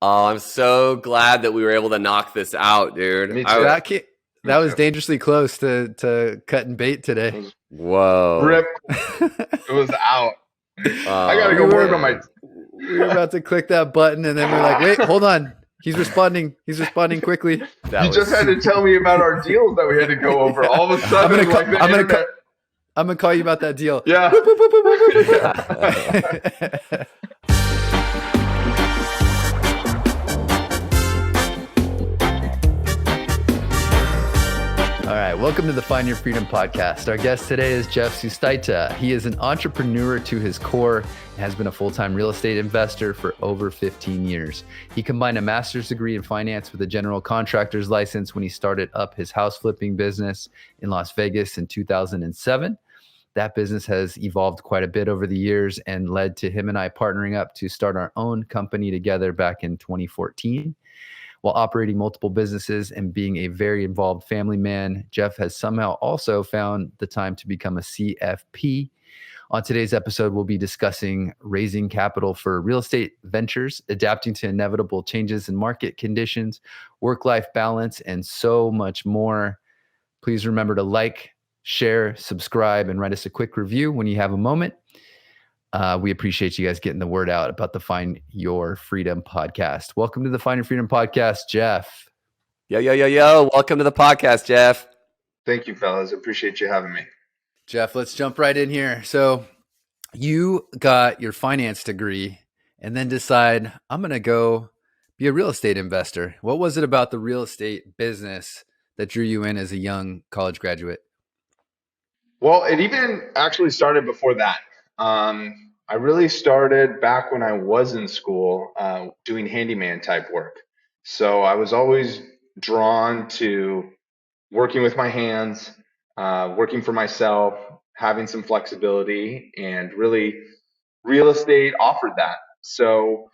Oh, I'm so glad that we were able to knock this out, dude. Me too. That was dangerously close to cutting bait today. Whoa. Rip. It was out. I gotta go work on my. We were about to click that button, and then we're like, "Wait, hold on. He's responding. He's responding quickly." You just had to tell me about our deals that we had to go over. All of a sudden, I'm gonna call you about that deal. Yeah. All right, welcome to the Find Your Freedom podcast. Our guest today is Jeff Sustaita. He is an entrepreneur to his core and has been a full-time real estate investor for over 15 years. He combined a master's degree in finance with a general contractor's license when he started up his house flipping business in Las Vegas in 2007. That business has evolved quite a bit over the years and led to him and I partnering up to start our own company together back in 2014. While operating multiple businesses and being a very involved family man, Jeff has somehow also found the time to become a CFP. On today's episode, we'll be discussing raising capital for real estate ventures, adapting to inevitable changes in market conditions, work-life balance, and so much more. Please remember to like, share, subscribe, and write us a quick review when you have a moment. We appreciate you guys getting the word out about the Find Your Freedom podcast. Welcome to the Find Your Freedom podcast, Jeff. Yo. Welcome to the podcast, Jeff. Thank you, fellas. Appreciate you having me. Jeff, let's jump right in here. So you got your finance degree and then decide, I'm going to go be a real estate investor. What was it about the real estate business that drew you in as a young college graduate? Well, it even actually started before that. I really started back when I was in school doing handyman type work. So I was always drawn to working with my hands, working for myself, having some flexibility, and really real estate offered that. So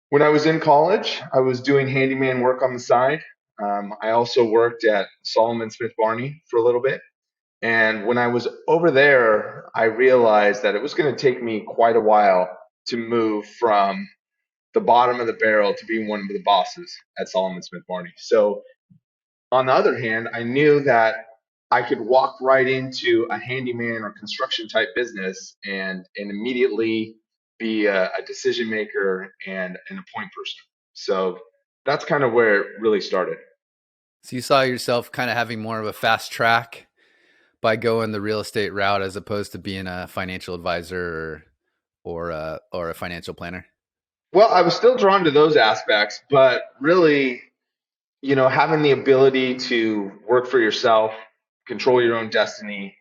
when I was in college, I was doing handyman work on the side. I also worked at Solomon Smith Barney for a little bit. And when I was over there, I realized that it was going to take me quite a while to move from the bottom of the barrel to being one of the bosses at Solomon Smith Barney. So on the other hand, I knew that I could walk right into a handyman or construction type business and immediately be a decision maker and a point person. So that's kind of where it really started. So you saw yourself kind of having more of a fast track by going the real estate route as opposed to being a financial advisor or a financial planner? Well, I was still drawn to those aspects, but really, having the ability to work for yourself, control your own destiny,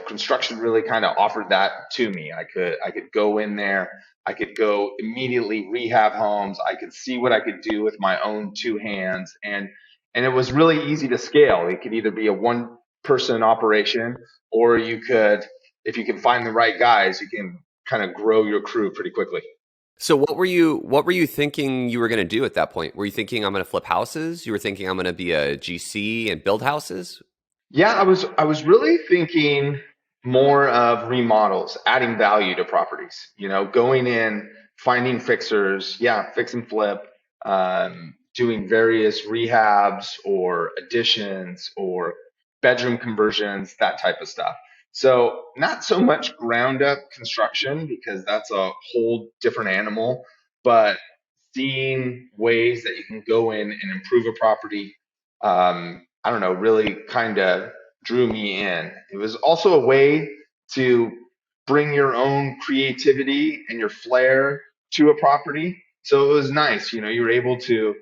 construction really kind of offered that to me. I could go in there, I could go immediately rehab homes, I could see what I could do with my own two hands, and it was really easy to scale. It could either be a one-person operation, or you could, if you can find the right guys, you can kind of grow your crew pretty quickly. So what were you thinking you were going to do at that point? Were you thinking I'm going to flip houses? You were thinking I'm going to be a GC and build houses? Yeah, I was really thinking more of remodels, adding value to properties, going in, finding fixers, fix and flip, doing various rehabs or additions or bedroom conversions, that type of stuff. So not so much ground up construction, because that's a whole different animal, but seeing ways that you can go in and improve a property, I don't know, really kind of drew me in. It was also a way to bring your own creativity and your flair to a property. So it was nice, you were able to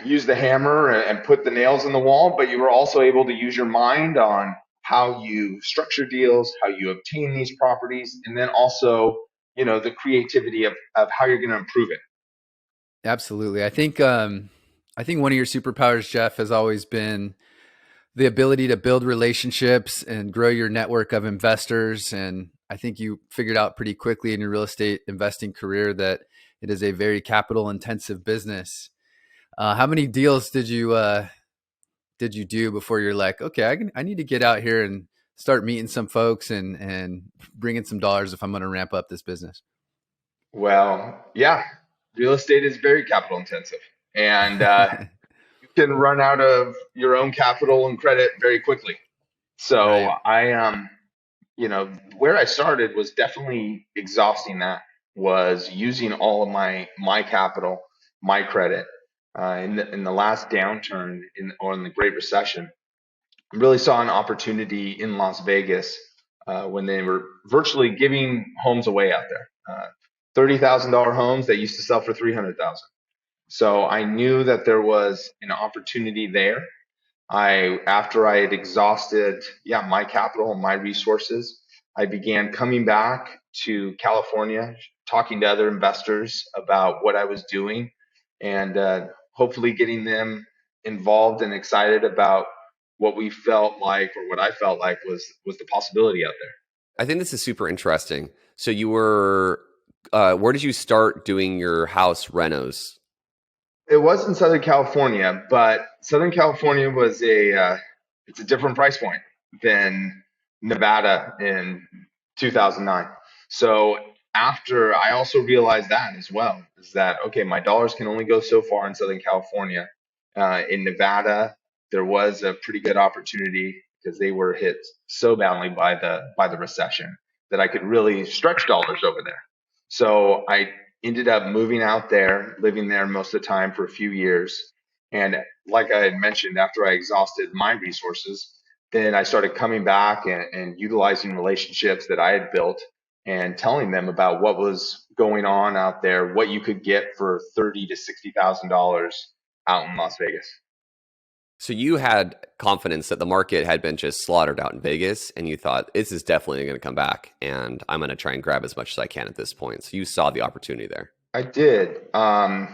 use the hammer and put the nails in the wall, but you were also able to use your mind on how you structure deals, how you obtain these properties, and then also, the creativity of how you're going to improve it. Absolutely. I think one of your superpowers, Jeff, has always been the ability to build relationships and grow your network of investors. And I think you figured out pretty quickly in your real estate investing career that it is a very capital intensive business. How many deals did you do before you're like, okay, I need to get out here and start meeting some folks and bring in some dollars if I'm going to ramp up this business? Well, yeah, real estate is very capital intensive, and you can run out of your own capital and credit very quickly. So Right. where I started was definitely exhausting that, was using all of my capital, my credit. In the last downturn or in the Great Recession, I really saw an opportunity in Las Vegas when they were virtually giving homes away out there. $30,000 homes that used to sell for 300,000. So I knew that there was an opportunity there. After I had exhausted, my capital and my resources, I began coming back to California, talking to other investors about what I was doing, and hopefully getting them involved and excited about what we felt like, or what I felt like was the possibility out there. I think this is super interesting. So you were, where did you start doing your house renos? It was in Southern California, but Southern California was it's a different price point than Nevada in 2009. So after I also realized that as well, is that okay, my dollars can only go so far in Southern California. In Nevada, there was a pretty good opportunity because they were hit so badly by the recession that I could really stretch dollars over there. So I ended up moving out there, living there most of the time for a few years. And like I had mentioned, after I exhausted my resources, then I started coming back and utilizing relationships that I had built and telling them about what was going on out there, what you could get for $30,000 to $60,000 out in Las Vegas. So you had confidence that the market had been just slaughtered out in Vegas, and you thought this is definitely going to come back, and I'm going to try and grab as much as I can at this point. So you saw the opportunity there. I did. I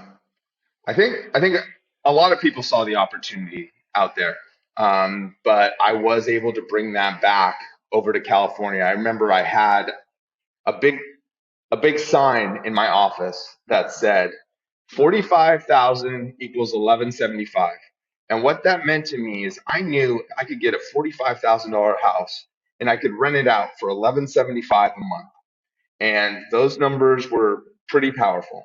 think a lot of people saw the opportunity out there, but I was able to bring that back over to California. I remember I had a big a big sign in my office that said 45,000 equals 1175. And what that meant to me is I knew I could get a $45,000 house and I could rent it out for 1175 a month, and those numbers were pretty powerful.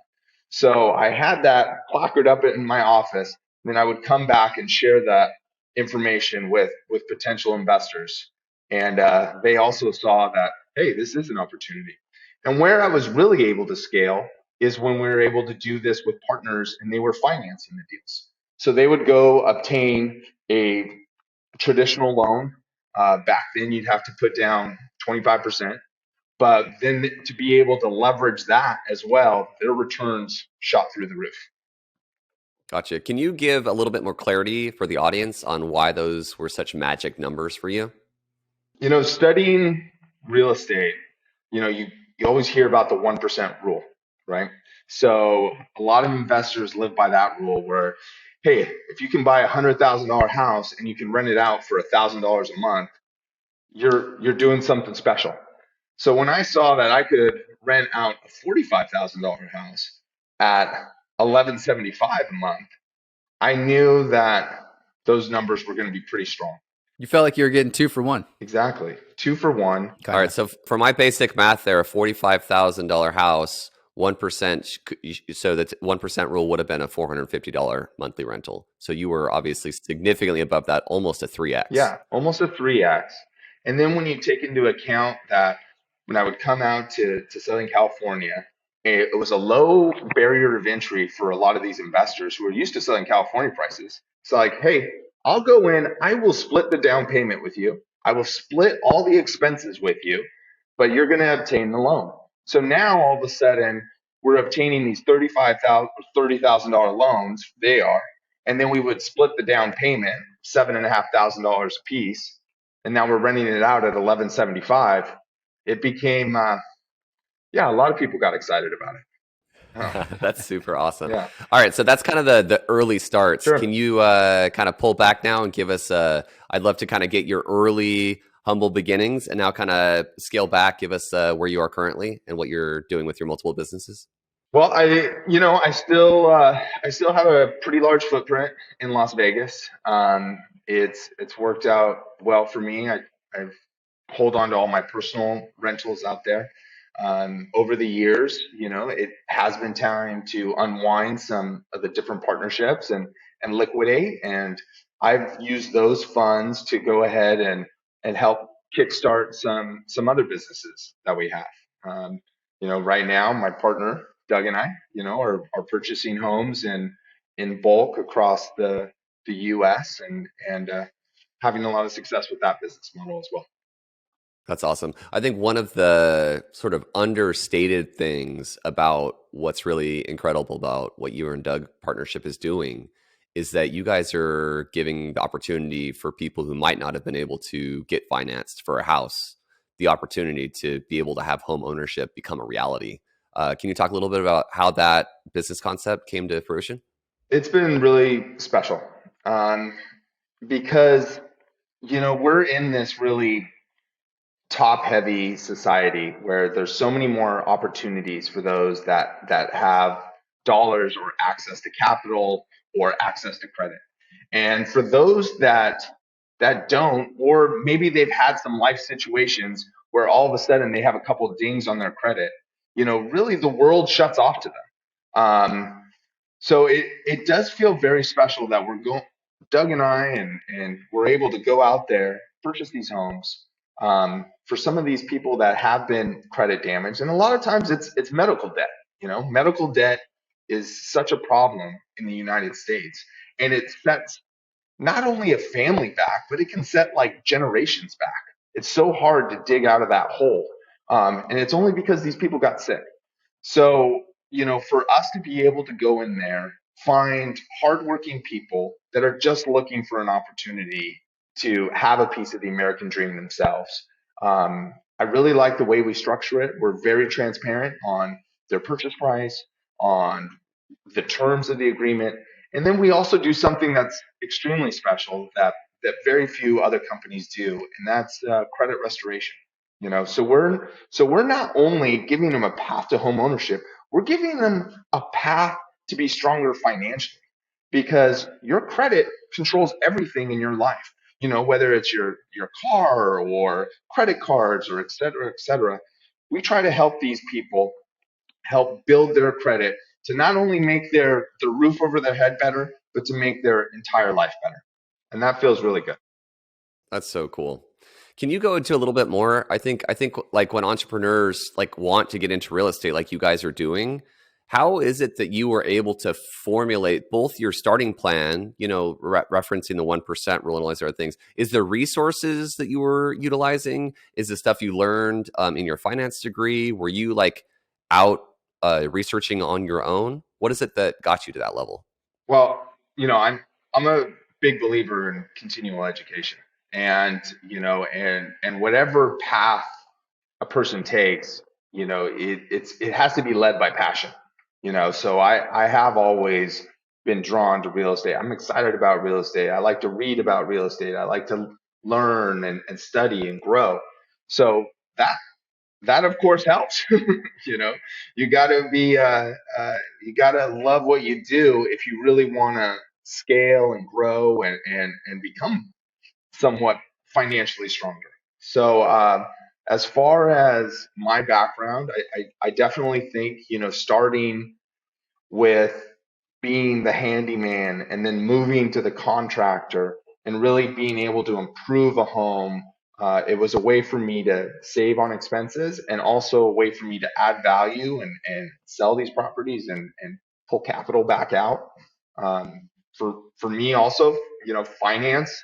So I had that placard up in my office. Then I would come back and share that information with potential investors, and they also saw that, hey, this is an opportunity. And where I was really able to scale is when we were able to do this with partners and they were financing the deals. So they would go obtain a traditional loan. Back then, you'd have to put down 25%. But then to be able to leverage that as well, their returns shot through the roof. Gotcha. Can you give a little bit more clarity for the audience on why those were such magic numbers for you? Studying real estate, you always hear about the 1% rule, right? So a lot of investors live by that rule where, hey, if you can buy $100,000 house and you can rent it out for $1,000 a month, you're doing something special. So when I saw that I could rent out a $45,000 house at 1175 a month, I knew that those numbers were going to be pretty strong. You felt like you were getting 2 for 1. Exactly. 2 for 1. All right. So for my basic math there, a $45,000 house, 1%, so that 1% rule would have been a $450 monthly rental. So you were obviously significantly above that, almost a 3x. Yeah, almost a 3x. And then when you take into account that when I would come out to Southern California, it was a low barrier of entry for a lot of these investors who are used to Southern California prices. So like, hey, I'll go in, I will split the down payment with you. I will split all the expenses with you, but you're going to obtain the loan. So now all of a sudden we're obtaining these $30,000 loans. They are, and then we would split the down payment, $7,500 a piece, and now we're renting it out at 1175. It became, a lot of people got excited about it. Oh, That's super awesome. yeah, All right. So that's kind of the early starts. sure. Can you kind of pull back now and give us I'd love to kind of get your early humble beginnings and now kind of scale back, give us where you are currently and what you're doing with your multiple businesses. Well, I still have a pretty large footprint in Las Vegas. It's worked out well for me. I've hold on to all my personal rentals out there. Over the years, it has been time to unwind some of the different partnerships and liquidate. And I've used those funds to go ahead and help kickstart some other businesses that we have. Right now, my partner Doug and I, are purchasing homes in bulk across the U.S. and having a lot of success with that business model as well. That's awesome. I think one of the sort of understated things about what's really incredible about what you and Doug partnership is doing is that you guys are giving the opportunity for people who might not have been able to get financed for a house, the opportunity to be able to have home ownership become a reality. Can you talk a little bit about how that business concept came to fruition? It's been really special, because we're in this really top heavy society where there's so many more opportunities for those that have dollars or access to capital or access to credit. And for those that don't, or maybe they've had some life situations where all of a sudden they have a couple of dings on their credit, really the world shuts off to them. So it does feel very special that we're going, Doug and I, and we're able to go out there, purchase these homes, for some of these people that have been credit damaged. And a lot of times it's medical debt. Medical debt is such a problem in the United States, and it sets not only a family back, but it can set like generations back. It's so hard to dig out of that hole. And it's only because these people got sick. So, for us to be able to go in there, find hardworking people that are just looking for an opportunity to have a piece of the American dream themselves. I really like the way we structure it. We're very transparent on their purchase price, on the terms of the agreement. And then we also do something that's extremely special that very few other companies do, and that's credit restoration. So we're not only giving them a path to home ownership, we're giving them a path to be stronger financially, because your credit controls everything in your life. Whether it's your car or credit cards or et cetera, et cetera. We try to help these people help build their credit to not only make the roof over their head better, but to make their entire life better. And that feels really good. That's so cool. Can you go into a little bit more? I think like when entrepreneurs like want to get into real estate like you guys are doing, how is it that you were able to formulate both your starting plan, referencing the 1% rule and all these other things? Is there resources that you were utilizing? Is the stuff you learned in your finance degree? Were you like out researching on your own? What is it that got you to that level? Well, I'm a big believer in continual education, and and whatever path a person takes, it has to be led by passion. So I have always been drawn to real estate. I'm excited about real estate. I like to read about real estate. I like to learn and study and grow. So that that of course helps. you know, you gotta be you gotta love what you do if you really want to scale and grow and become somewhat financially stronger. So, as far as my background, I definitely think, starting with being the handyman and then moving to the contractor and really being able to improve a home, it was a way for me to save on expenses and also a way for me to add value and sell these properties and pull capital back out. For me also, finance,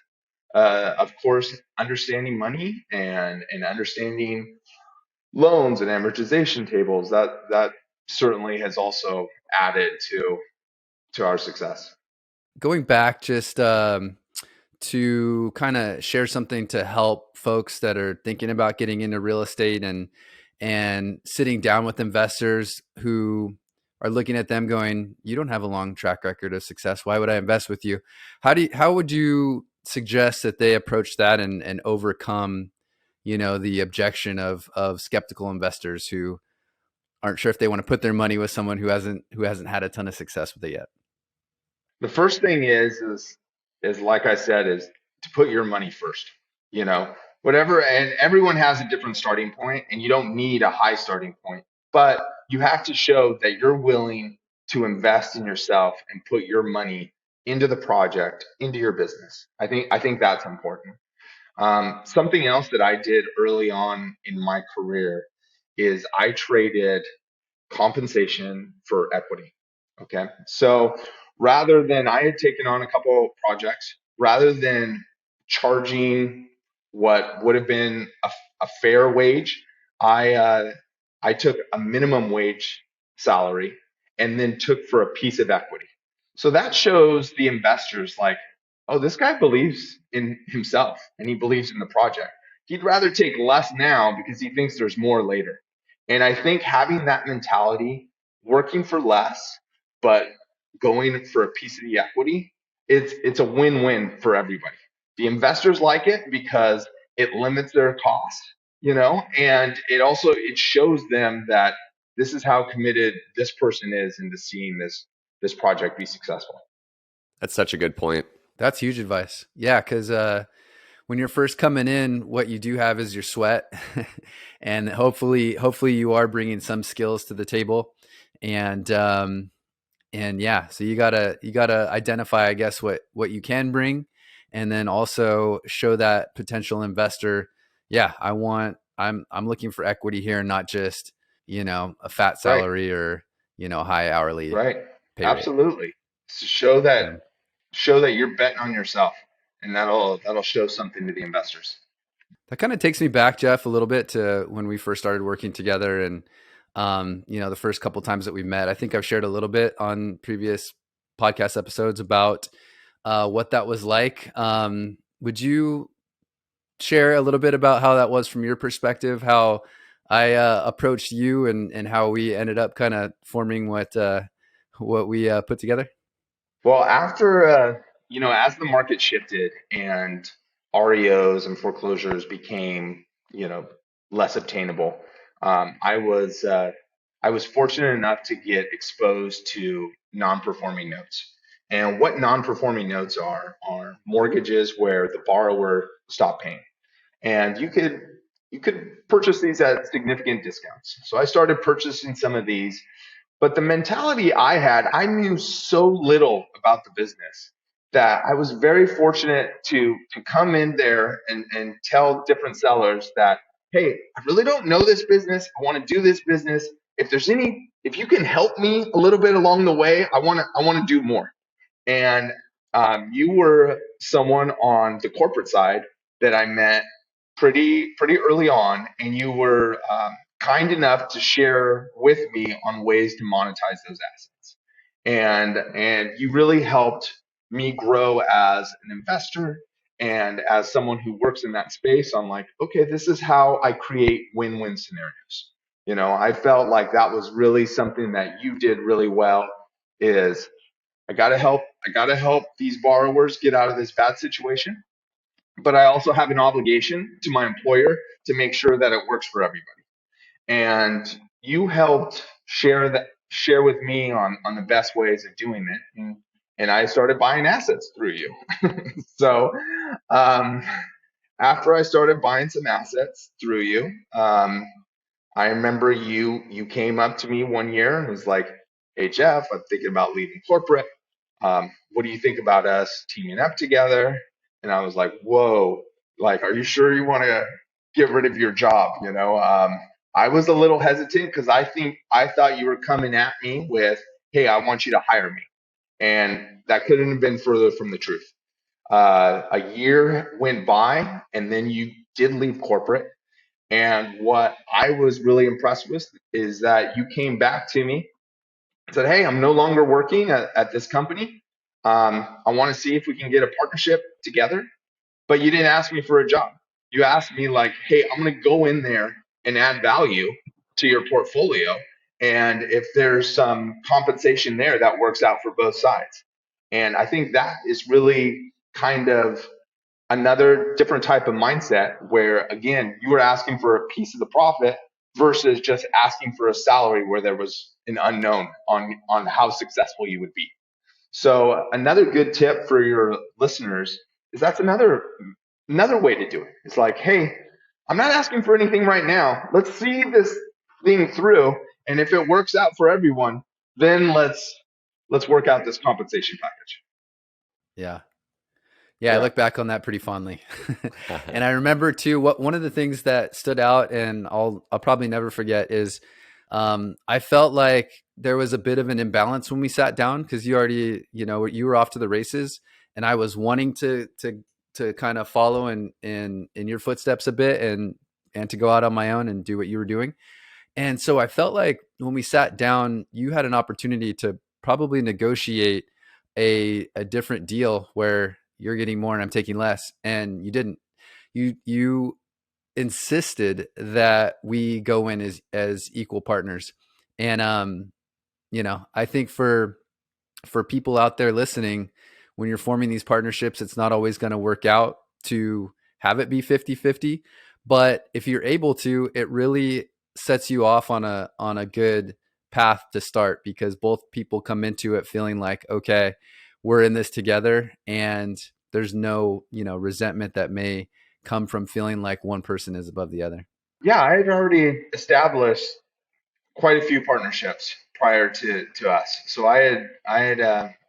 of course, understanding money and understanding loans and amortization tables, that certainly has also added to our success. Going back just to kind of share something to help folks that are thinking about getting into real estate and sitting down with investors who are looking at them going, you don't have a long track record of success. Why would I invest with you? How would you suggest that they approach that and overcome, the objection of skeptical investors who aren't sure if they want to put their money with someone who hasn't had a ton of success with it yet? The first thing is like I said, is to put your money first. You know, whatever. And everyone has a different starting point, and you don't need a high starting point, but you have to show that you're willing to invest in yourself and put your money into the project, into your business. I think that's important. Something else that I did early on in my career is I traded compensation for equity. Okay. So rather than I had taken on a couple projects, rather than charging what would have been a fair wage, I took a minimum wage salary and then took for a piece of equity. So that shows the investors like, oh, this guy believes in himself and he believes in the project. He'd rather take less now because he thinks there's more later. And I think having that mentality, working for less, but going for a piece of the equity, it's a win-win for everybody. The investors like it because it limits their costs, and it shows them that this is how committed this person is into seeing this project be successful. That's such a good point. That's huge advice. Yeah, because when you're first coming in, what you do have is your sweat, and hopefully you are bringing some skills to the table, and yeah, so you gotta identify, I guess, what you can bring, and then also show that potential investor, yeah, I'm looking for equity here, not just a fat Right, salary or high hourly right. pay rate. Absolutely. So show that Yeah. you're betting on yourself, and that'll show something to the investors. That kind of takes me back, Jeff, a little bit to when we first started working together, and the first couple times that we met. I think I've shared a little bit on previous podcast episodes about what that was like. Would you share a little bit about how that was from your perspective? How I approached you, and how we ended up kind of forming what we put together? Well, after as the market shifted and REOs and foreclosures became, less obtainable, I was fortunate enough to get exposed to non-performing notes. And what non-performing notes are mortgages where the borrower stopped paying. And you could purchase these at significant discounts. So I started purchasing some of these, but the mentality I had, I knew so little about the business that I was very fortunate to come in there and tell different sellers that, hey, I really don't know this business. I want to do this business. If you can help me a little bit along the way, I want to do more. And you were someone on the corporate side that I met pretty early on, and you were kind enough to share with me on ways to monetize those assets. And you really helped me grow as an investor and as someone who works in that space on like, okay, this is how I create win-win scenarios. I felt like that was really something that you did really well is I got to help these borrowers get out of this bad situation, but I also have an obligation to my employer to make sure that it works for everybody. And you helped share with me on the best ways of doing it, and I started buying assets through you. So um, after I started buying some assets through you, I remember you came up to me one year and was like, "Hey Jeff, I'm thinking about leaving corporate. What do you think about us teaming up together?" And I was like, "Whoa, like, are you sure you want to get rid of your job?" I was a little hesitant because I thought you were coming at me with, "Hey, I want you to hire me," and that couldn't have been further from the truth. A year went by, and then you did leave corporate. And what I was really impressed with is that you came back to me and said, "Hey, I'm no longer working at this company. I want to see if we can get a partnership together." But you didn't ask me for a job. You asked me like, "Hey, I'm going to go in there and add value to your portfolio. And if there's some compensation there, that works out for both sides." And I think that is really kind of another different type of mindset where, again, you were asking for a piece of the profit versus just asking for a salary where there was an unknown on how successful you would be. So another good tip for your listeners is that's another way to do it. It's like, hey, I'm not asking for anything right now. Let's see this thing through, and if it works out for everyone, then let's work out this compensation package. Yeah. Yeah, I Yeah. look back on that pretty fondly. And I remember too, one of the things that stood out, and I'll probably never forget, is I felt like there was a bit of an imbalance when we sat down, because you already, you were off to the races, and I was wanting to kind of follow in your footsteps a bit, and to go out on my own and do what you were doing. And so I felt like when we sat down, you had an opportunity to probably negotiate a different deal where you're getting more and I'm taking less. And you didn't. You insisted that we go in as equal partners. And I think for people out there listening, when you're forming these partnerships, it's not always going to work out to have it be 50-50. But if you're able to, it really sets you off on a good path to start, because both people come into it feeling like, okay, we're in this together, and there's no, resentment that may come from feeling like one person is above the other. Yeah, I had already established quite a few partnerships prior to us. So I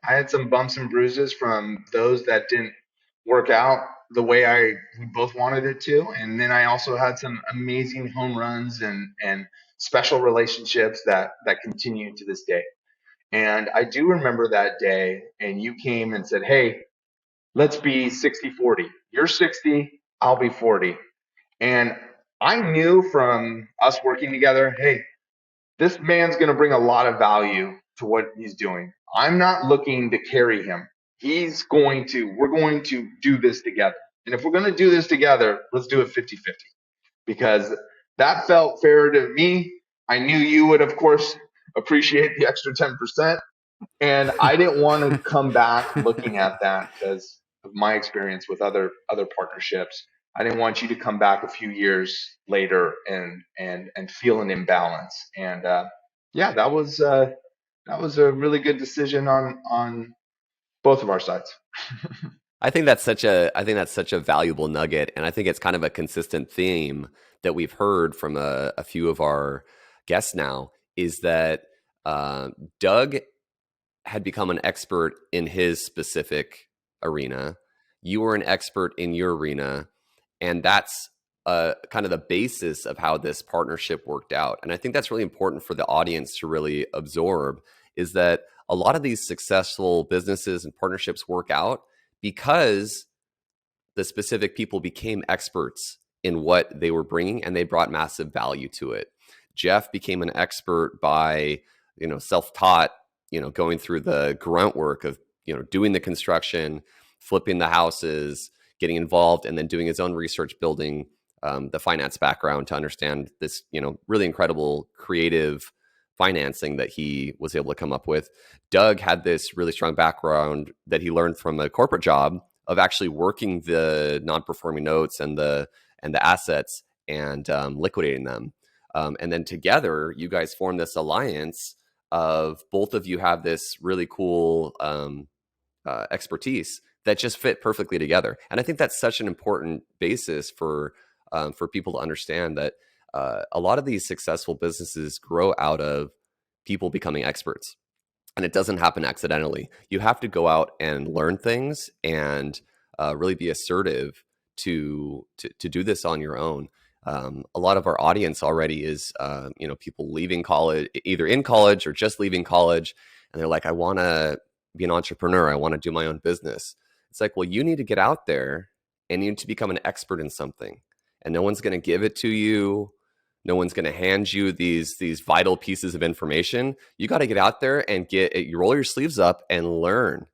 had some bumps and bruises from those that didn't work out the way we both wanted it to, and then I also had some amazing home runs and special relationships that continue to this day. And I do remember that day, and you came and said, "Hey, let's be 60-40. You're 60, I'll be 40." And I knew from us working together, hey, this man's going to bring a lot of value to what he's doing. I'm not looking to carry him. We're going to do this together. And if we're going to do this together, let's do it 50-50, because that felt fair to me. I knew you would, of course, appreciate the extra 10%. And I didn't want to come back looking at that because of my experience with other partnerships. I didn't want you to come back a few years later and feel an imbalance. And yeah, that was a really good decision on both of our sides. I think that's such a valuable nugget, and I think it's kind of a consistent theme that we've heard from a few of our guests now, is that uh, Doug had become an expert in his specific arena. You were an expert in your arena, and that's kind of the basis of how this partnership worked out. And I think that's really important for the audience to really absorb, is that a lot of these successful businesses and partnerships work out because the specific people became experts in what they were bringing, and they brought massive value to it. Jeff became an expert by, self-taught, going through the grunt work of, doing the construction, flipping the houses, getting involved, and then doing his own research, building the finance background to understand this, really incredible creative financing that he was able to come up with. Doug had this really strong background that he learned from a corporate job of actually working the non-performing notes and the assets, and liquidating them. And then together, you guys form this alliance of both of you have this really cool expertise that just fit perfectly together. And I think that's such an important basis for people to understand that a lot of these successful businesses grow out of people becoming experts. And it doesn't happen accidentally. You have to go out and learn things, and really be assertive to do this on your own. A lot of our audience already is people leaving college, either in college or just leaving college, and they're like, I want to be an entrepreneur. I want to do my own business. It's like, well, you need to get out there and you need to become an expert in something, and no one's going to give it to you. No one's going to hand you these vital pieces of information. You got to get out there and you roll your sleeves up and learn.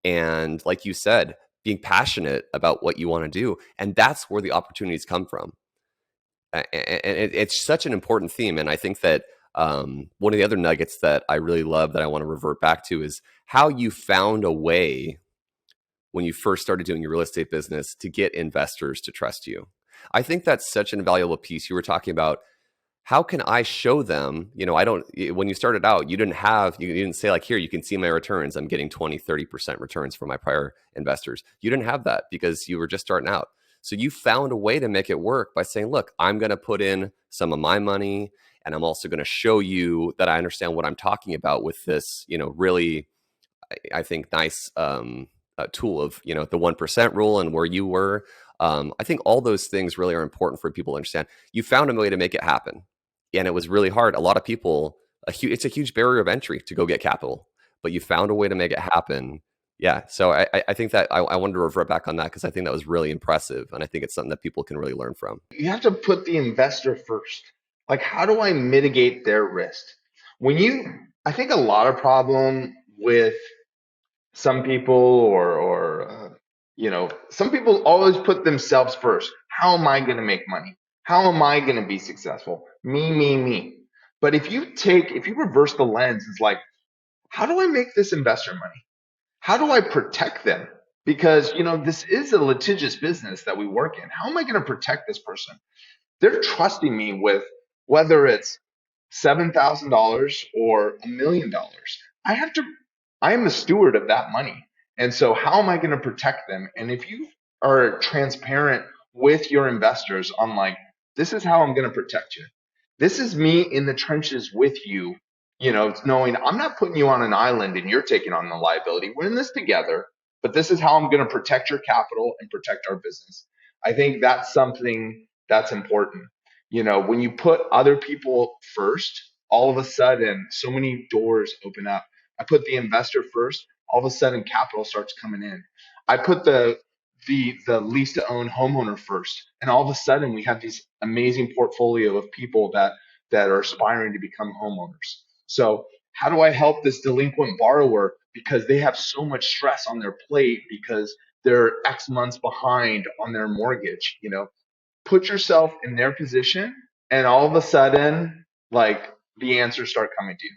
And like you said, being passionate about what you want to do. And that's where the opportunities come from. And it's such an important theme. And I think that one of the other nuggets that I really love that I want to revert back to is how you found a way when you first started doing your real estate business to get investors to trust you. I think that's such an invaluable piece. You were talking about, how can I show them, when you started out, you didn't say like, here, you can see my returns. I'm getting 20, 30% returns from my prior investors. You didn't have that because you were just starting out. So you found a way to make it work by saying, look, I'm going to put in some of my money, and I'm also going to show you that I understand what I'm talking about with this, really, I think, nice tool of, the 1% rule and where you were. I think all those things really are important for people to understand. You found a way to make it happen. And it was really hard. A lot of people, it's a huge barrier of entry to go get capital, but you found a way to make it happen. Yeah. So I think that I wanted to revert back on that because I think that was really impressive. And I think it's something that people can really learn from. You have to put the investor first. Like, how do I mitigate their risk? I think a lot of problem with some people some people always put themselves first. How am I going to make money? How am I going to be successful? Me. But if you reverse the lens, it's like, how do I make this investor money? How do I protect them? Because, this is a litigious business that we work in. How am I going to protect this person? They're trusting me with whether it's $7,000 or $1 million. I am a steward of that money. And so how am I going to protect them? And if you are transparent with your investors on like, this is how I'm going to protect you. This is me in the trenches with you, it's knowing I'm not putting you on an island and you're taking on the liability. We're in this together, but this is how I'm going to protect your capital and protect our business. I think that's something that's important. When you put other people first, all of a sudden, so many doors open up. I put the investor first, all of a sudden capital starts coming in. I put the lease to own homeowner first, and all of a sudden we have these amazing portfolio of people that are aspiring to become homeowners. So how do I help this delinquent borrower because they have so much stress on their plate because they're X months behind on their mortgage? Put yourself in their position, and all of a sudden, like, the answers start coming to you.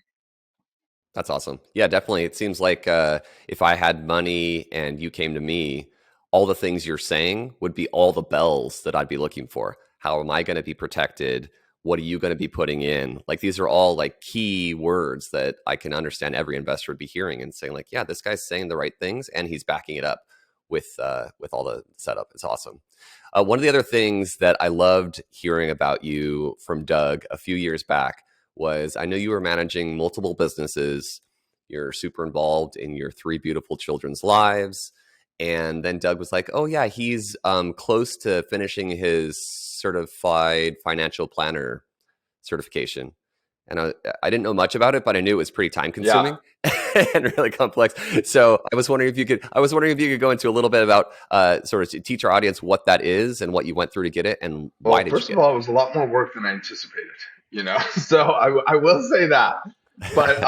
That's awesome. Yeah, definitely. It seems like if I had money and you came to me, all the things you're saying would be all the bells that I'd be looking for. How am I going to be protected? What are you going to be putting in? Like, these are all like key words that I can understand every investor would be hearing and saying like, yeah, this guy's saying the right things and he's backing it up with all the setup. It's awesome. One of the other things that I loved hearing about you from Doug a few years back was I know you were managing multiple businesses. You're super involved in your three beautiful children's lives. And then Doug was like, oh, yeah, he's close to finishing his certified financial planner certification. And I didn't know much about it, but I knew it was pretty time consuming and really complex. So I was wondering if you could go into a little bit about sort of to teach our audience what that is and what you went through to get it and why did you get it? First of all, it was a lot more work than I anticipated, so I will say that. But,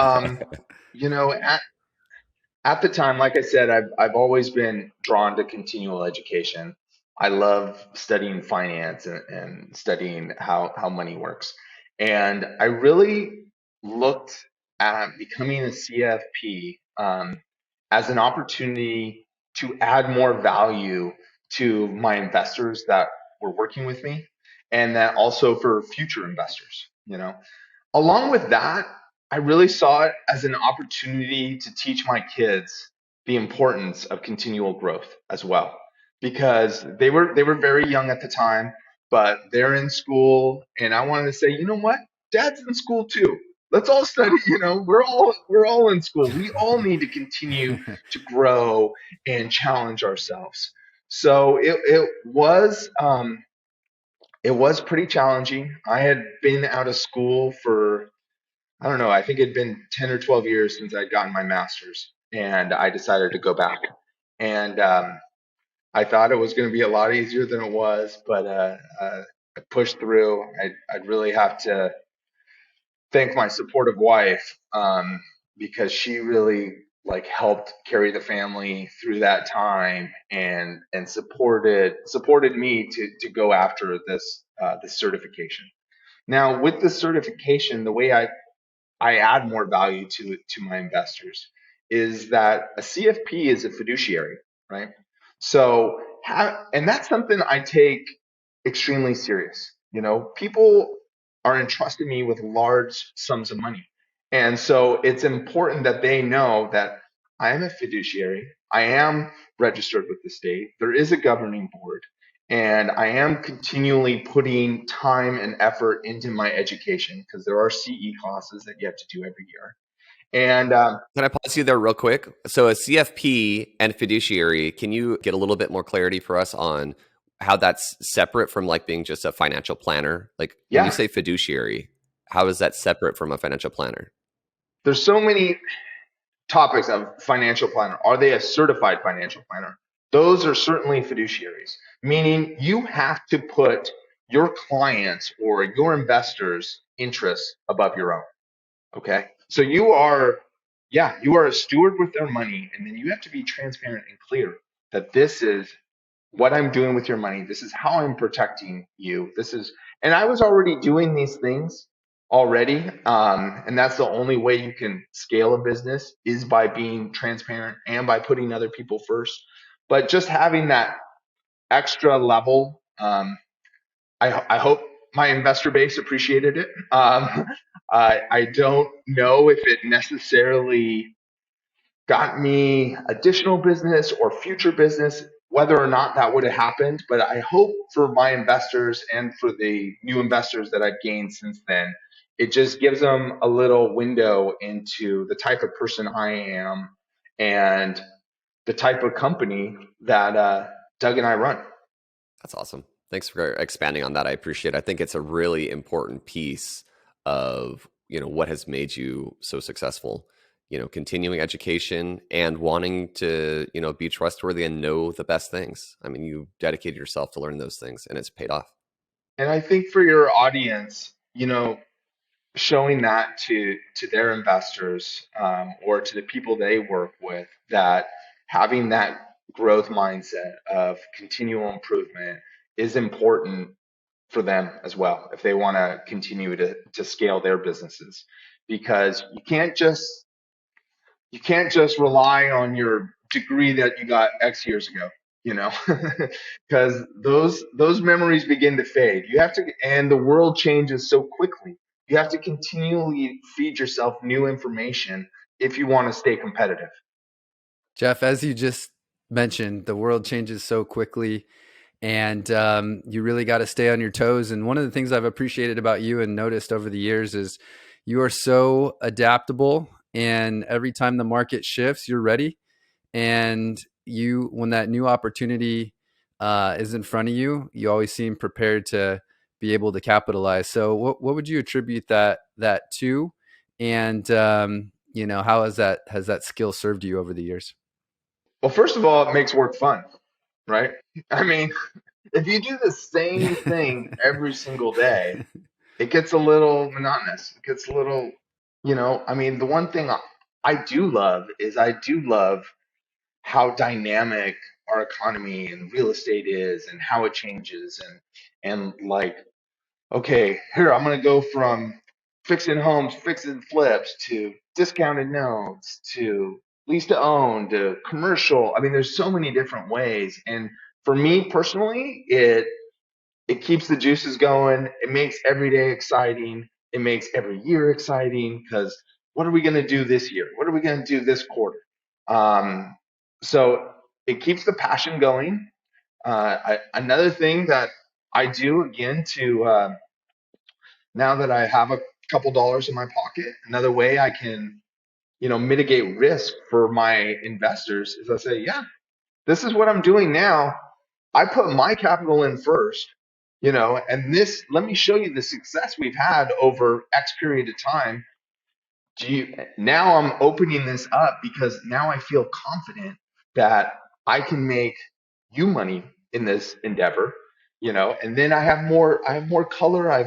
at the time, like I said, I've always been drawn to continual education. I love studying finance and studying how money works. And I really looked at becoming a CFP as an opportunity to add more value to my investors that were working with me, and that also for future investors. Along with that, I really saw it as an opportunity to teach my kids the importance of continual growth as well, because they were very young at the time, but they're in school, and I wanted to say, you know what, Dad's in school too. Let's all study. We're all in school. We all need to continue to grow and challenge ourselves. So it was pretty challenging. I had been out of school for, I don't know, I think it'd been 10 or 12 years since I'd gotten my master's, and I decided to go back. And I thought it was going to be a lot easier than it was, but I pushed through. I'd really have to thank my supportive wife, because she really like helped carry the family through that time and supported me to go after this certification. Now, with the certification, the way I add more value to my investors is that a CFP is a fiduciary, right? So, and that's something I take extremely serious. People are entrusting me with large sums of money. And so it's important that they know that I am a fiduciary. I am registered with the state. There is a governing board. And I am continually putting time and effort into my education because there are CE classes that you have to do every year. And Can I pause you there real quick? So a CFP and fiduciary, can you get a little bit more clarity for us on how that's separate from like being just a financial planner? Like when you yeah, say fiduciary, how is that separate from a financial planner? there's so many topics of financial planner. Are they a certified financial planner? Those are certainly fiduciaries, meaning you have to put your clients or your investors' interests above your own. Okay. So you are a steward with their money, and then you have to be transparent and clear that this is what I'm doing with your money. This is how I'm protecting you. And I was already doing these things already. And that's the only way you can scale a business is by being transparent and by putting other people first. But just having that extra level, I hope my investor base appreciated it. I don't know if it necessarily got me additional business or future business, whether or not that would have happened. But I hope for my investors and for the new investors that I've gained since then, it just gives them a little window into the type of person I am and the type of company that Doug and I run. That's awesome. Thanks for expanding on that. I appreciate it. I think it's a really important piece of, what has made you so successful, continuing education and wanting to, be trustworthy and know the best things. I mean, you dedicated yourself to learn those things and it's paid off. And I think for your audience, showing that to their investors or to the people they work with, that having that growth mindset of continual improvement is important for them as well if they want to continue to scale their businesses, because you can't just rely on your degree that you got X years ago, you know, because those memories begin to fade. And the world changes so quickly. You have to continually feed yourself new information if you want to stay competitive. Jeff, as you just mentioned, the world changes so quickly, and you really got to stay on your toes. And one of the things I've appreciated about you and noticed over the years is you are so adaptable. And every time the market shifts, you're ready. And when that new opportunity is in front of you, you always seem prepared to be able to capitalize. So, what would you attribute that to? And how has that skill served you over the years? Well, first of all, it makes work fun, right? I mean, if you do the same thing every single day, it gets a little monotonous. It gets a little, I mean, the one thing I do love how dynamic our economy and real estate is and how it changes and like, okay, here I'm gonna go from fixing homes, fixing flips to discounted notes to lease to own to commercial. I mean, there's so many different ways. And for me personally, it keeps the juices going. It makes every day exciting. It makes every year exciting because what are we going to do this year? What are we going to do this quarter? Um, so it keeps the passion going. Another thing that I do again to now that I have a couple dollars in my pocket, another way I can mitigate risk for my investors is I say, yeah, this is what I'm doing now. I put my capital in first, and let me show you the success we've had over X period of time. Now I'm opening this up because now I feel confident that I can make you money in this endeavor, and then I have more color, I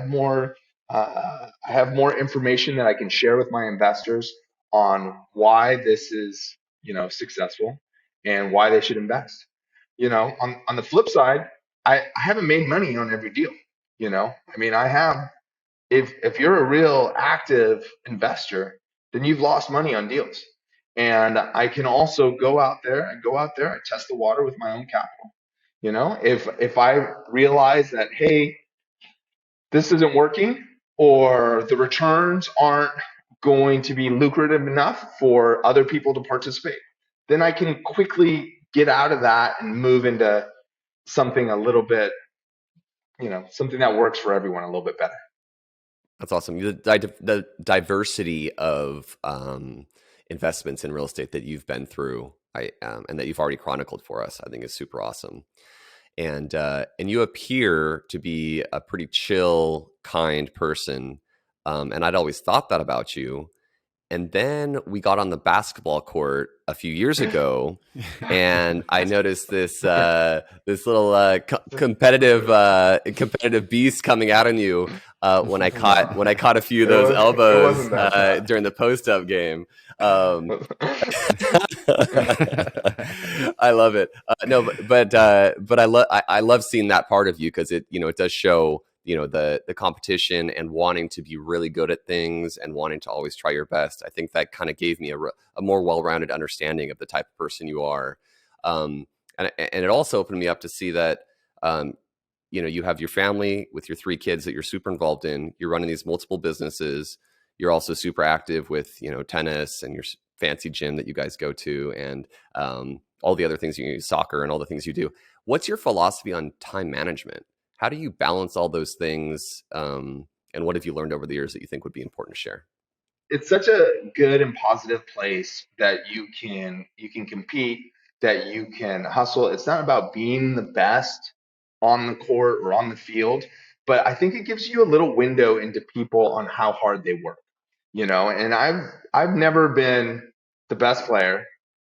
have more information that I can share with my investors on why this is, successful and why they should invest. On the flip side, I haven't made money on every deal. I mean, I have if you're a real active investor, then you've lost money on deals. And I can also I test the water with my own capital. If I realize that, hey, this isn't working or the returns aren't going to be lucrative enough for other people to participate, then I can quickly get out of that and move into something a little bit, something that works for everyone a little bit better. That's awesome. The diversity of investments in real estate that you've been through, and that you've already chronicled for us, I think is super awesome. And you appear to be a pretty chill, kind person, and I'd always thought that about you. And then we got on the basketball court a few years ago, and I noticed this little competitive beast coming out on you when I caught a few of those It elbows wasn't that bad. during the post up game. Um, I love it. No, but I love seeing that part of you, because it does show the competition and wanting to be really good at things and wanting to always try your best. I think that kind of gave me a more well-rounded understanding of the type of person you are, and it also opened me up to see that you have your family with your 3 kids that you're super involved in. You're running these multiple businesses. You're also super active with tennis and your fancy gym that you guys go to, and all the other things you do, soccer and all the things you do. What's your philosophy on time management? How do you balance all those things? And what have you learned over the years that you think would be important to share? It's such a good and positive place that you can compete, that you can hustle. It's not about being the best on the court or on the field, but I think it gives you a little window into people on how hard they work. And I've never been the best player,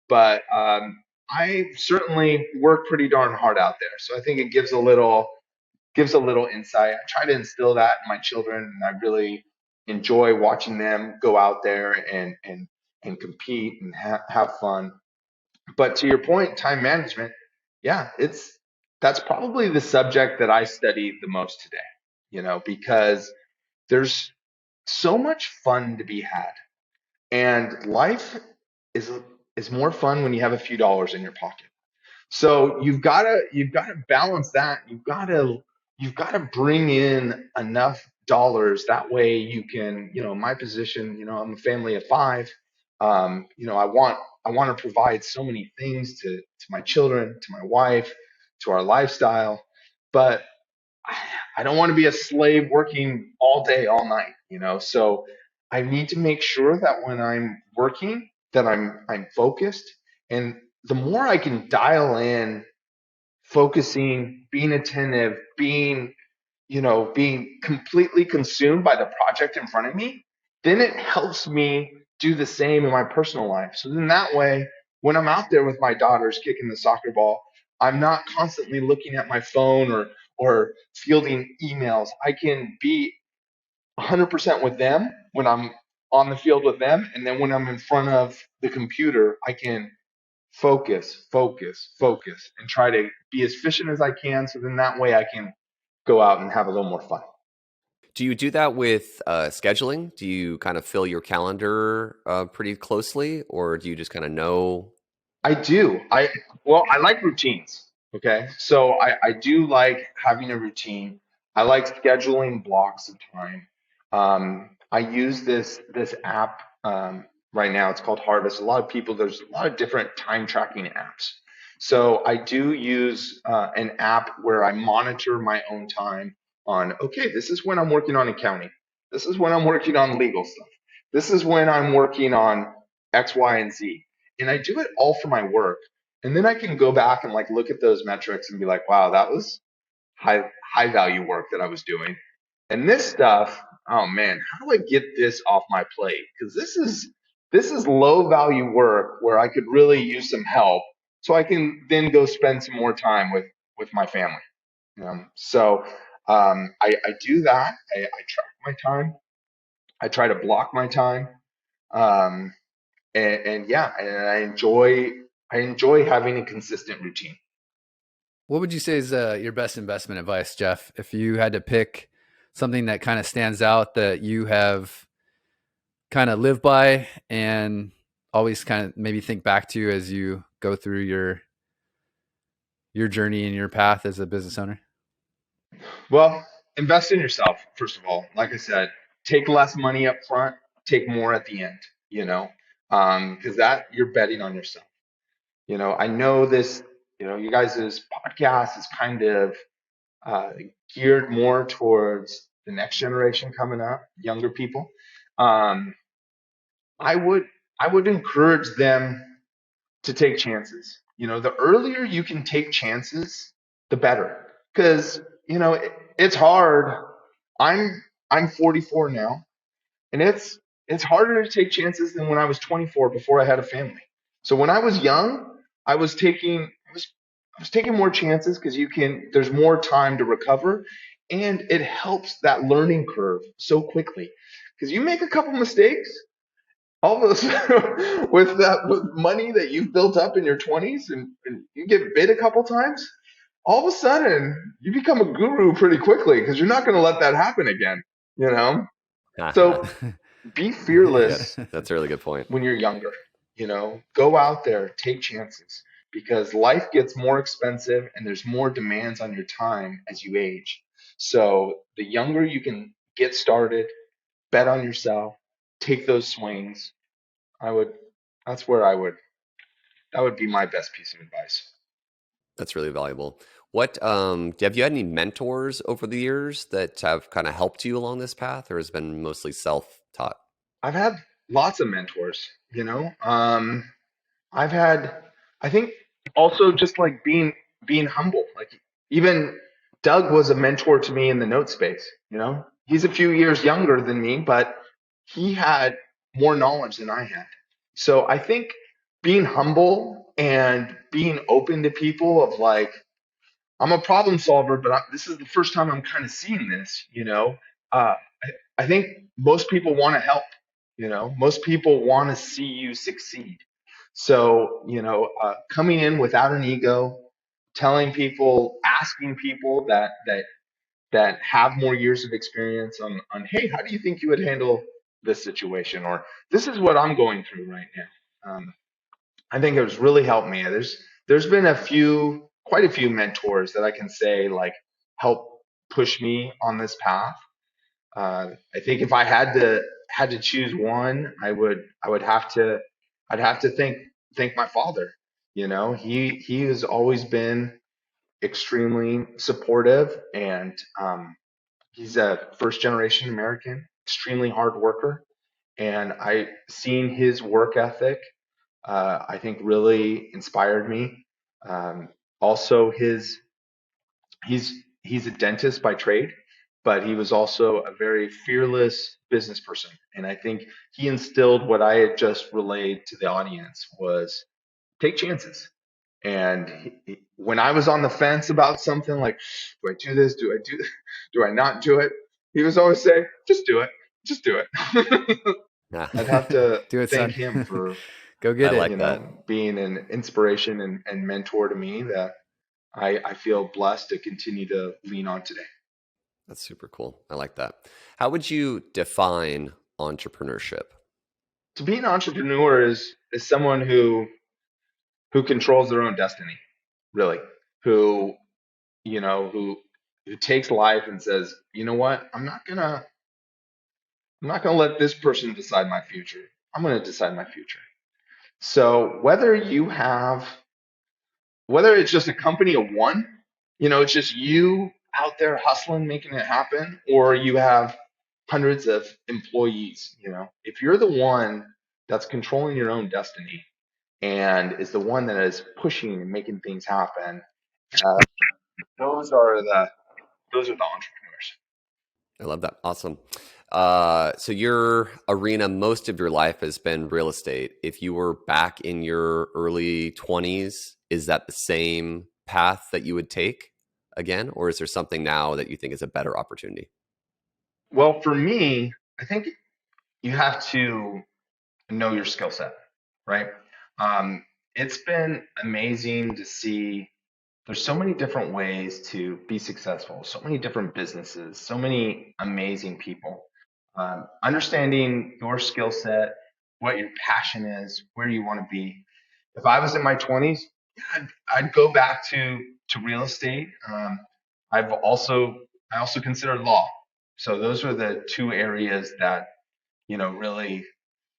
but I certainly work pretty darn hard out there. So I think it gives a little insight. I try to instill that in my children, and I really enjoy watching them go out there and compete and have fun. But to your point, time management, yeah, that's probably the subject that I study the most today. Because there's so much fun to be had, and life is is more fun when you have a few dollars in your pocket. So you've gotta balance that. You've gotta bring in enough dollars. That way you can, my position, I'm a family of 5. I want to provide so many things to my children, to my wife, to our lifestyle, but I don't want to be a slave working all day, all night, So I need to make sure that when I'm working, that I'm focused. And the more I can dial in, focusing, being attentive, being completely consumed by the project in front of me, then it helps me do the same in my personal life. So then that way, when I'm out there with my daughters kicking the soccer ball, I'm not constantly looking at my phone or fielding emails. I can be 100% with them when I'm on the field with them, and then when I'm in front of the computer, I can focus, focus, focus, and try to be as efficient as I can. So then that way I can go out and have a little more fun. Do you do that with scheduling? Do you kind of fill your calendar pretty closely, or do you just kind of know? I do. I like routines. Okay. So I do like having a routine. I like scheduling blocks of time. I use this app right now. It's called Harvest. There's a lot of different time tracking apps. So I do use an app where I monitor my own time on, okay, this is when I'm working on accounting. This is when I'm working on legal stuff. This is when I'm working on X, Y, and Z, and I do it all for my work. And then I can go back and like look at those metrics and be like, wow, that was high value work that I was doing. And this stuff, oh man, how do I get this off my plate? Because this is low value work where I could really use some help, so I can then go spend some more time with my family. I do that. I track my time. I try to block my time. Um, and yeah, and I enjoy having a consistent routine. What would you say is your best investment advice, Jeff? If you had to pick something that kind of stands out that you have kind of lived by and always kind of maybe think back to as you go through your journey and your path as a business owner? Well, invest in yourself first of all. Like I said, take less money up front, take more at the end. Because that you're betting on yourself. I know you guys' podcast is kind of uh, geared more towards the next generation coming up, younger people. Um, I would I would encourage them to take chances. The earlier you can take chances, the better. Because it's hard. I'm 44 now, and it's harder to take chances than when I was 24 before I had a family. So when I was young, I was taking I was taking more chances because there's more time to recover, and it helps that learning curve so quickly. Because you make a couple mistakes, all of a sudden, with money that you've built up in your 20s, and you get bit a couple times, all of a sudden you become a guru pretty quickly because you're not going to let that happen again. You know, so be Yeah. fearless That's a really good point. when you're younger. Go out there, take chances, because life gets more expensive and there's more demands on your time as you age. So the younger you can get started, bet on yourself, take those swings. I would, that's where that would be my best piece of advice. That's really valuable. Have you had any mentors over the years that have kind of helped you along this path, or has been mostly self-taught? I've had lots of mentors. I've had, I think, also just like being humble. Like, even Doug was a mentor to me in the note space. He's a few years younger than me, but he had more knowledge than I had. So I think being humble and being open to people of like, I'm a problem solver, but this is the first time I'm kind of seeing this. Uh, I think most people want to help. Most people want to see you succeed. So, coming in without an ego, telling people, asking people that have more years of experience on, hey, how do you think you would handle this situation? Or this is what I'm going through right now. I think it has really helped me. There's been quite a few mentors that I can say like help push me on this path. I think if I had to choose one, I would I'd have to thank my father. He has always been extremely supportive, and he's a first generation American, extremely hard worker, and I seen his work ethic. I think really inspired me. Um, Also, he's a dentist by trade, but he was also a very fearless business person. And I think he instilled what I had just relayed to the audience was take chances. And when I was on the fence about something like, do I do this? Do I not do it? He was always saying, just do it. Just do it. Yeah, I'd have to Do it, thank son. him for, Go I get it. like that. being an inspiration and mentor to me that I feel blessed to continue to lean on today. That's super cool. I like that. How would you define entrepreneurship? To be an entrepreneur is someone who controls their own destiny, really. Who you know who who takes life and says, you know what, I'm not gonna let this person decide my future. I'm gonna decide my future. So whether it's just a company of one, it's just you out there hustling, making it happen, or you have hundreds of employees. If you're the one that's controlling your own destiny and is the one that is pushing and making things happen, uh, those are the entrepreneurs. I love that. Awesome. So your arena, most of your life has been real estate. If you were back in your early 20s, is that the same path that you would take again? Or is there something now that you think is a better opportunity? Well, for me, I think you have to know your skill set, right? It's been amazing to see there's so many different ways to be successful, so many different businesses, so many amazing people. Understanding your skill set, what your passion is, where you want to be. If I was in my 20s, yeah, I'd go back to real estate. I also consider law. So those are the two areas that really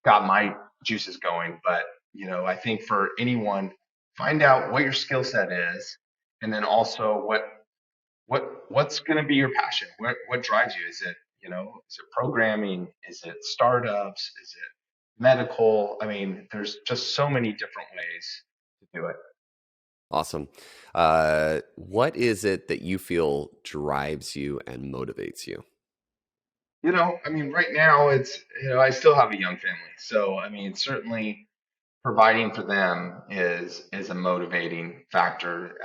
got my juices going. But I think for anyone, find out what your skill set is, and then also what's going to be your passion. What drives you? Is it, is it programming? Is it startups? Is it medical? I mean, there's just so many different ways to do it. Awesome. What is it that you feel drives you and motivates you? I mean, right now it's, I still have a young family. So, I mean, certainly providing for them is a motivating factor.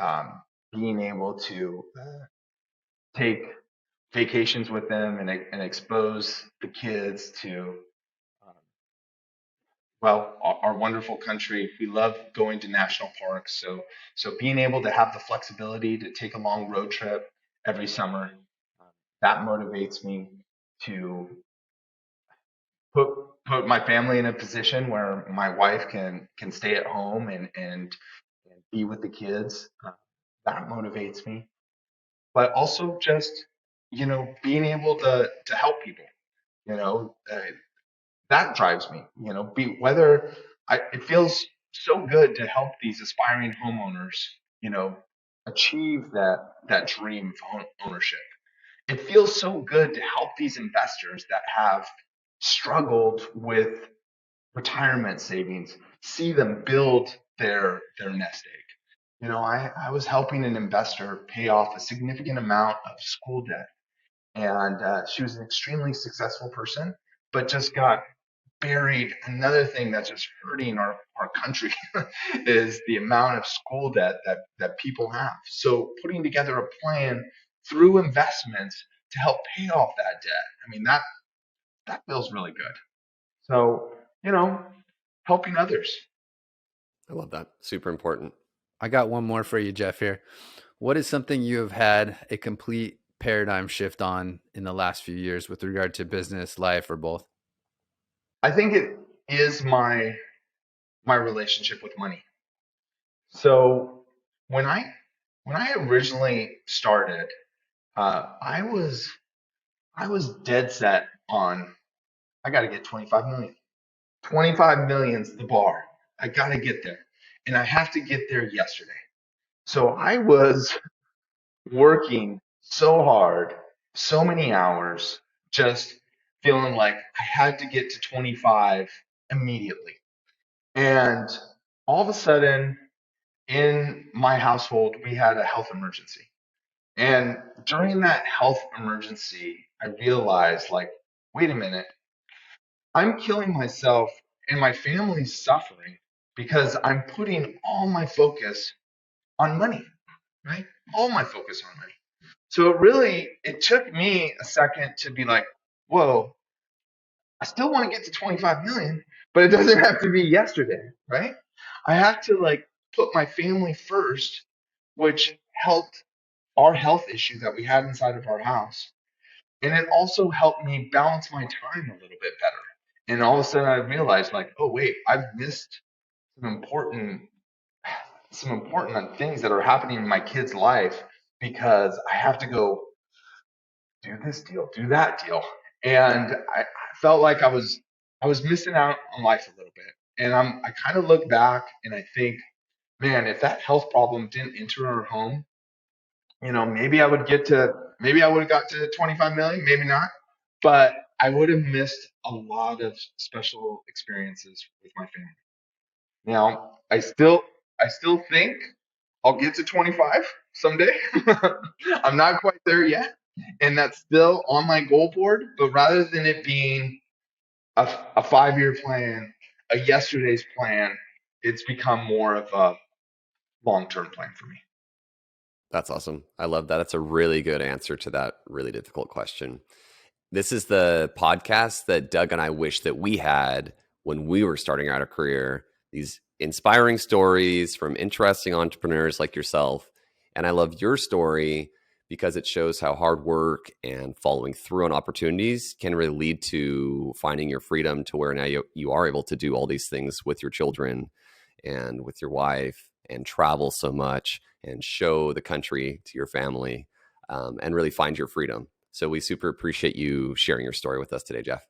Being able to take vacations with them and expose the kids to, um, well, our wonderful country. We love going to national parks. So being able to have the flexibility to take a long road trip every summer, uh, that motivates me to put put my family in a position where my wife can stay at home and be with the kids. That motivates me. But also just, being able to help people. You know, uh, that drives me. Be whether it feels so good to help these aspiring homeowners, you know, achieve that dream of home ownership. It feels so good to help these investors that have struggled with retirement savings, see them build their nest egg. I was helping an investor pay off a significant amount of school debt, and she was an extremely successful person, but just got buried. Another thing that's just hurting our country is the amount of school debt that people have. So putting together a plan through investments to help pay off that debt. I mean, that feels really good. So, helping others. I love that. Super important. I got one more for you, Jeff, here. What is something you have had a complete paradigm shift on in the last few years with regard to business, life, or both? I think it is my relationship with money. So when I originally started, I was dead set on I got to get 25 million. 25 million's the bar. I got to get there, and I have to get there yesterday. So I was working so hard, so many hours, just feeling like I had to get to 25 immediately. And all of a sudden, in my household, we had a health emergency. And during that health emergency, I realized, like, wait a minute, I'm killing myself and my family's suffering because I'm putting all my focus on money, right? All my focus on money. So it took me a second to be like, whoa, I still want to get to 25 million, but it doesn't have to be yesterday, right? I had to like put my family first, which helped our health issue that we had inside of our house. And it also helped me balance my time a little bit better. And all of a sudden I realized like, oh wait, I've missed some important things that are happening in my kid's life because I have to go do this deal, do that deal. And I felt like I was missing out on life a little bit. And I kind of look back and I think, man, if that health problem didn't enter our home, maybe I would have got to 25 million, maybe not, but I would have missed a lot of special experiences with my family. Now, I still think I'll get to 25 someday. I'm not quite there yet, and that's still on my goal board, but rather than it being a 5-year plan, a yesterday's plan, it's become more of a long-term plan for me. That's awesome. I love that. That's a really good answer to that really difficult question. This is the podcast that Doug and I wish that we had when we were starting out a career. These inspiring stories from interesting entrepreneurs like yourself. And I love your story because it shows how hard work and following through on opportunities can really lead to finding your freedom to where now you are able to do all these things with your children and with your wife and travel so much and show the country to your family, and really find your freedom. So we super appreciate you sharing your story with us today, Jeff.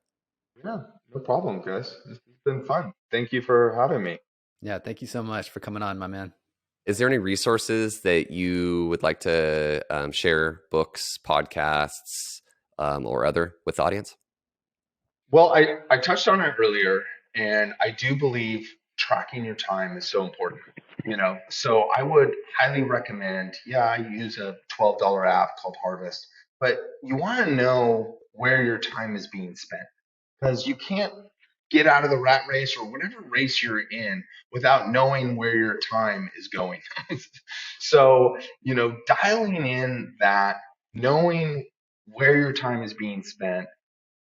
Yeah, no problem, guys. It's been fun. Thank you for having me. Yeah, thank you so much for coming on, my man. Is there any resources that you would like to share, books, podcasts, or other with the audience? Well, I touched on it earlier, and I do believe tracking your time is so important. So I would highly recommend, yeah, I use a $12 app called Harvest, but you want to know where your time is being spent because you can't get out of the rat race or whatever race you're in without knowing where your time is going. So, dialing in that, knowing where your time is being spent,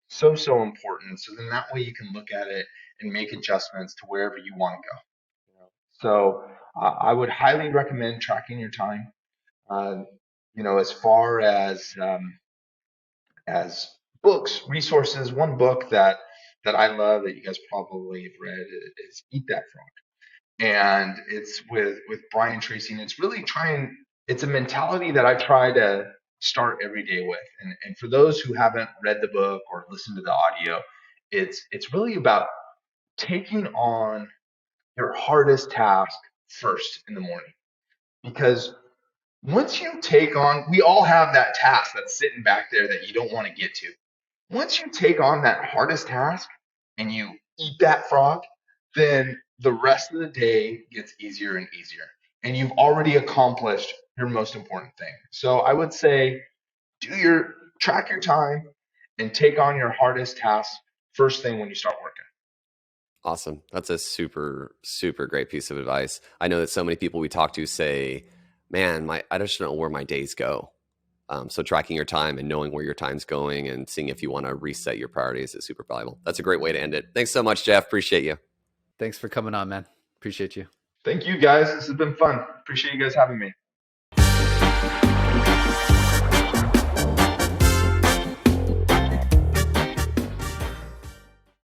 so important. So then that way you can look at it and make adjustments to wherever you want to go. So I would highly recommend tracking your time. Uh, as far as books, resources, one book that I love that you guys probably have read is Eat That Frog, and it's with Brian Tracy, and it's really trying. It's a mentality that I try to start every day with, and for those who haven't read the book or listened to the audio, it's really about taking on your hardest task first in the morning, because once you take on, we all have that task that's sitting back there that you don't want to get to. Once you take on that hardest task and you eat that frog, then the rest of the day gets easier and easier. And you've already accomplished your most important thing. So I would say track your time and take on your hardest task first thing when you start working. Awesome. That's a super, super great piece of advice. I know that so many people we talk to say, man, I just don't know where my days go. So tracking your time and knowing where your time's going and seeing if you want to reset your priorities is super valuable. That's a great way to end it. Thanks so much, Jeff. Appreciate you. Thanks for coming on, man. Appreciate you. Thank you, guys. This has been fun. Appreciate you guys having me.